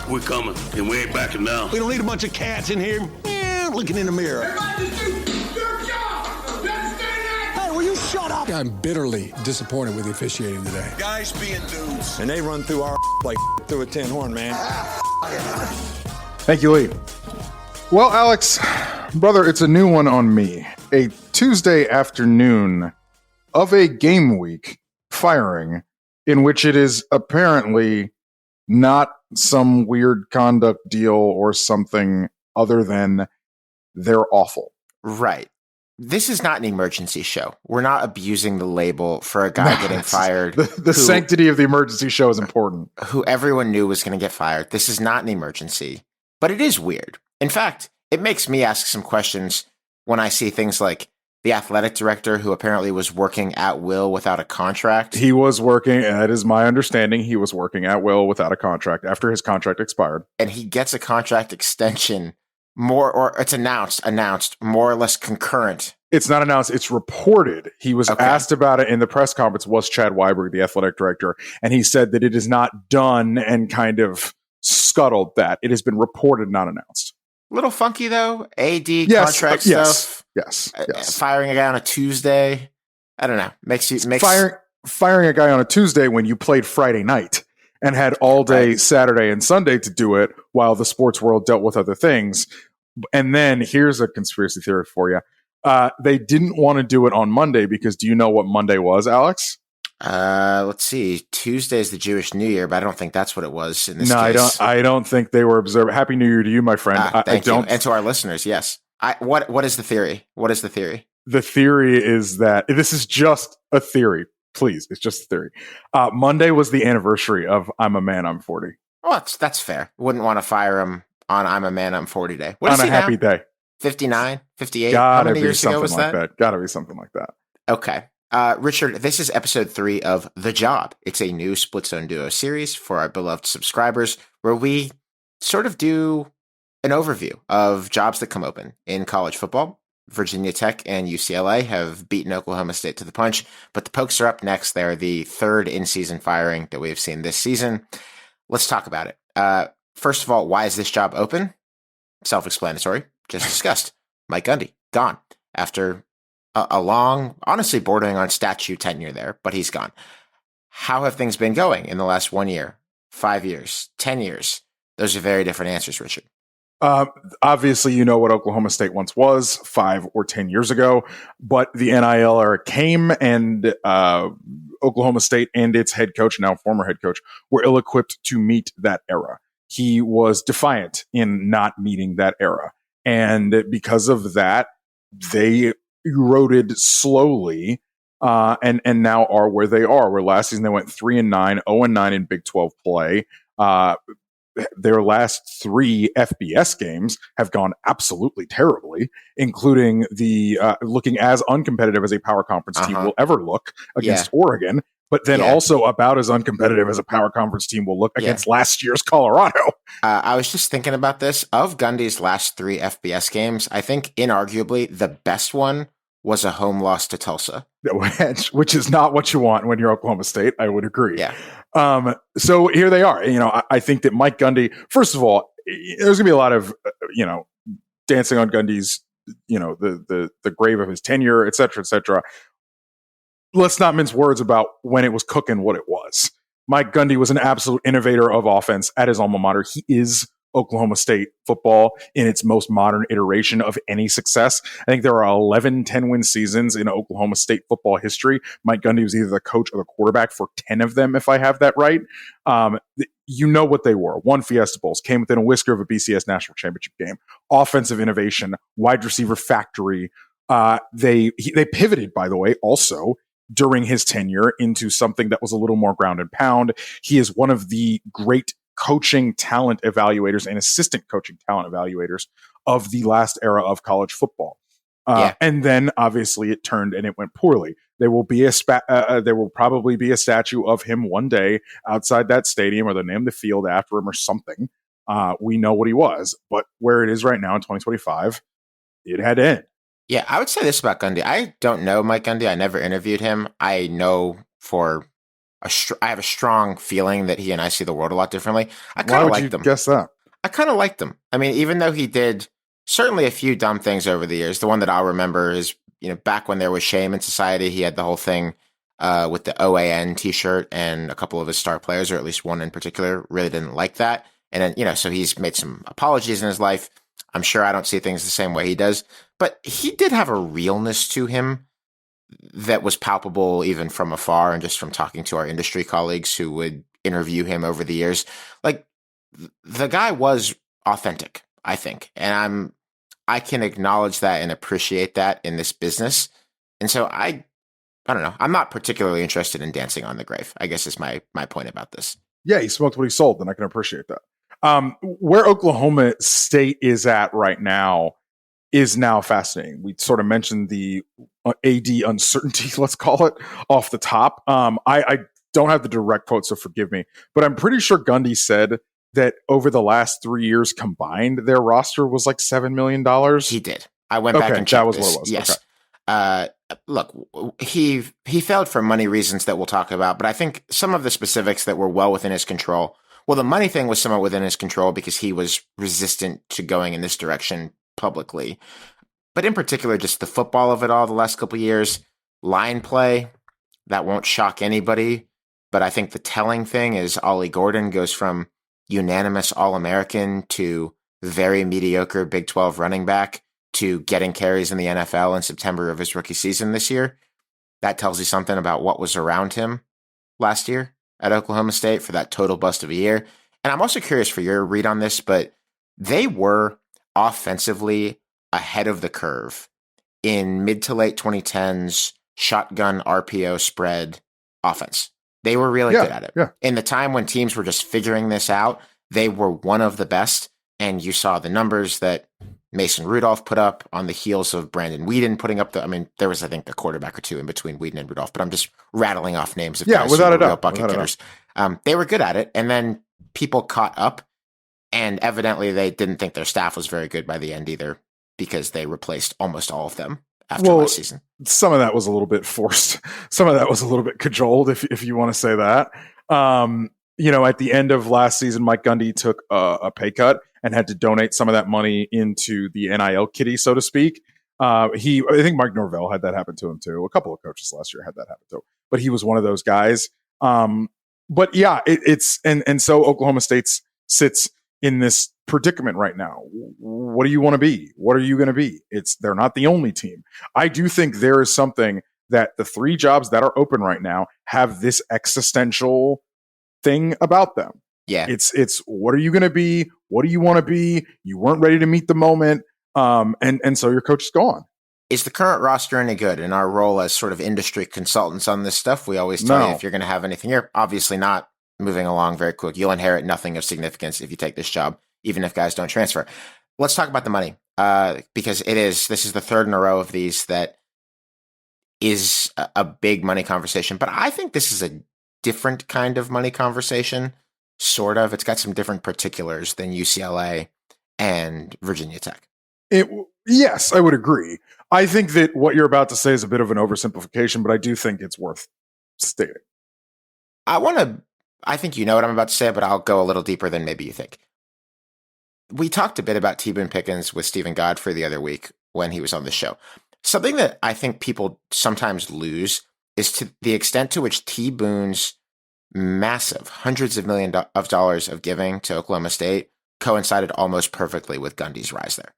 We're coming, and we ain't backing down. We don't need a bunch of cats in here looking in the mirror. Everybody just do your job. You understand that? Hey, will you shut up? I'm bitterly disappointed with the officiating today. Guys being dudes. And they run through our like through a tin horn, man. Thank you, Lee. Well, Alex, brother, it's a new one on me. A Tuesday afternoon of a game week firing in which it is apparently not some weird conduct deal or something other than they're awful. Right. This is not an emergency show. We're not abusing the label for a guy getting fired. The sanctity of the emergency show is important. Who everyone knew was going to get fired. This is not an emergency, but it is weird. In fact, it makes me ask some questions when I see things like the athletic director who apparently was working at will without a contract. He was working, that is my understanding, he was working at will without a contract after his contract expired. And he gets a contract extension or it's announced more or less concurrent. It's not announced, it's reported. He was asked about it in the press conference, was Chad Weiberg, the athletic director, and he said that it is not done and kind of scuttled that. It has been reported, not announced. Little funky though. AD contract stuff. Yes. Firing a guy on a Tuesday. I don't know. Makes firing a guy on a Tuesday when you played Friday night and had all day Saturday and Sunday to do it while the sports world dealt with other things. And then here's a conspiracy theory for you. They didn't want to do it on Monday because do you know what Monday was, Alex? Let's see. Tuesday is the Jewish New Year, but I don't think that's what it was in this No, case. I don't think they were observing. Happy New Year to you, my friend. Thank you. And to our listeners, yes. What is the theory? What is the theory? The theory is that this is just a theory. Please, it's just a theory. Monday was the anniversary of I'm a Man, I'm 40. Well, that's fair. Wouldn't want to fire him on I'm a Man, I'm 40 day. What on a happy day. 59, 58? Gotta How many be years ago something was like that? Gotta be something like that. Okay. Richard, this is episode 3 of The Job. It's a new Split Zone Duo series for our beloved subscribers where we sort of do an overview of jobs that come open in college football. Virginia Tech and UCLA have beaten Oklahoma State to the punch, but the Pokes are up next. They're the third in-season firing that we've seen this season. Let's talk about it. First of all, why is this job open? Self-explanatory. Just discussed. Mike Gundy, gone after a long, honestly bordering on statue tenure there, but he's gone. How have things been going in the last 1 year, 5 years, 10 years? Those are very different answers, Richard. Obviously, you know what Oklahoma State once was 5 or 10 years ago, but the NIL era came and Oklahoma State and its head coach, now former head coach, were ill-equipped to meet that era. He was defiant in not meeting that era. And because of that, they eroded slowly and now are where they are. Where last season they went 3-9, 0-9 in Big 12 play. Their last 3 FBS games have gone absolutely terribly, including the looking as uncompetitive as a power conference team will ever look against Oregon, but then also about as uncompetitive as a power conference team will look against last year's Colorado. I was just thinking about this. Of Gundy's last 3 FBS games, I think inarguably the best one was a home loss to Tulsa. Which is not what you want when you're Oklahoma State. I would agree. Yeah. So here they are. You know, I think that Mike Gundy, first of all, there's going to be a lot of, dancing on Gundy's, the grave of his tenure, et cetera, et cetera. Let's not mince words about when it was cooking what it was. Mike Gundy was an absolute innovator of offense at his alma mater. He is Oklahoma State football in its most modern iteration of any success. I think there are 11 10-win seasons in Oklahoma State football history. Mike Gundy was either the coach or the quarterback for 10 of them, if I have that right. You know what they were. Won Fiesta Bowls, came within a whisker of a BCS national championship game. Offensive innovation, wide receiver factory. They pivoted, by the way, also during his tenure into something that was a little more ground and pound. He is one of the great coaching talent evaluators and assistant coaching talent evaluators of the last era of college football. And then obviously it turned and it went poorly. There will probably be a statue of him one day outside that stadium, or they'll name the field after him or something. We know what he was, but where it is right now in 2025, it had to end. Yeah, I would say this about Gundy. I don't know Mike Gundy. I never interviewed him. I know for I have a strong feeling that he and I see the world a lot differently. I Why kind of would you liked him. guess that? I kind of liked him. I mean, even though he did certainly a few dumb things over the years, the one that I'll remember is, back when there was shame in society, he had the whole thing with the OAN t-shirt, and a couple of his star players, or at least one in particular, really didn't like that. And then, so he's made some apologies in his life. I'm sure I don't see things the same way he does, but he did have a realness to him that was palpable even from afar, and just from talking to our industry colleagues who would interview him over the years. Like, the guy was authentic, I think. And I can acknowledge that and appreciate that in this business. And so I don't know. I'm not particularly interested in dancing on the grave, I guess is my point about this. Yeah, he smoked what he sold, and I can appreciate that. Where Oklahoma State is at right now is now fascinating. We sort of mentioned the AD uncertainty, let's call it, off the top. I don't have the direct quote, so forgive me, but I'm pretty sure Gundy said that over the last 3 years combined, their roster was like $7 million. He did. I went back and checked that was this. what it was. Yes. Okay. Look, he failed for money reasons that we'll talk about, but I think some of the specifics that were well within his control. Well, the money thing was somewhat within his control because he was resistant to going in this direction publicly. But in particular, just the football of it all the last couple of years, line play, that won't shock anybody. But I think the telling thing is Ollie Gordon goes from unanimous All-American to very mediocre Big 12 running back to getting carries in the NFL in September of his rookie season this year. That tells you something about what was around him last year at Oklahoma State for that total bust of a year. And I'm also curious for your read on this, but they were offensively ahead of the curve in mid to late 2010s shotgun RPO spread offense. They were really good at it. Yeah. In the time when teams were just figuring this out, they were one of the best. And you saw the numbers that Mason Rudolph put up on the heels of Brandon Weeden putting up there was, I think, a quarterback or two in between Weeden and Rudolph, but I'm just rattling off names of guys without who a were real doubt. bucket getters. They were good at it. And then people caught up, and evidently they didn't think their staff was very good by the end either, because they replaced almost all of them after last season. Some of that was a little bit forced. Some of that was a little bit cajoled, if you want to say that. At the end of last season, Mike Gundy took a pay cut and had to donate some of that money into the NIL kitty, so to speak. I think Mike Norvell had that happen to him too. A couple of coaches last year had that happen to him, but he was one of those guys. But yeah, so Oklahoma State sits in this predicament right now. What do you want to be? What are you going to be? They're not the only team. I do think there is something that the 3 jobs that are open right now have this existential thing about them. Yeah. It's what are you going to be? What do you want to be? You weren't ready to meet the moment. And so your coach is gone. Is the current roster any good? In our role as sort of industry consultants on this stuff, we always tell you if you're going to have anything here, obviously not moving along very quick. You'll inherit nothing of significance if you take this job, even if guys don't transfer. Let's talk about the money, because this is the third in a row of these that is a big money conversation. But I think this is a different kind of money conversation, sort of. It's got some different particulars than UCLA and Virginia Tech. Yes, I would agree. I think that what you're about to say is a bit of an oversimplification, but I do think it's worth stating. I think you know what I'm about to say, but I'll go a little deeper than maybe you think. We talked a bit about T. Boone Pickens with Stephen Godfrey the other week when he was on the show. Something that I think people sometimes lose is to the extent to which T. Boone's massive hundreds of millions of dollars of giving to Oklahoma State coincided almost perfectly with Gundy's rise there.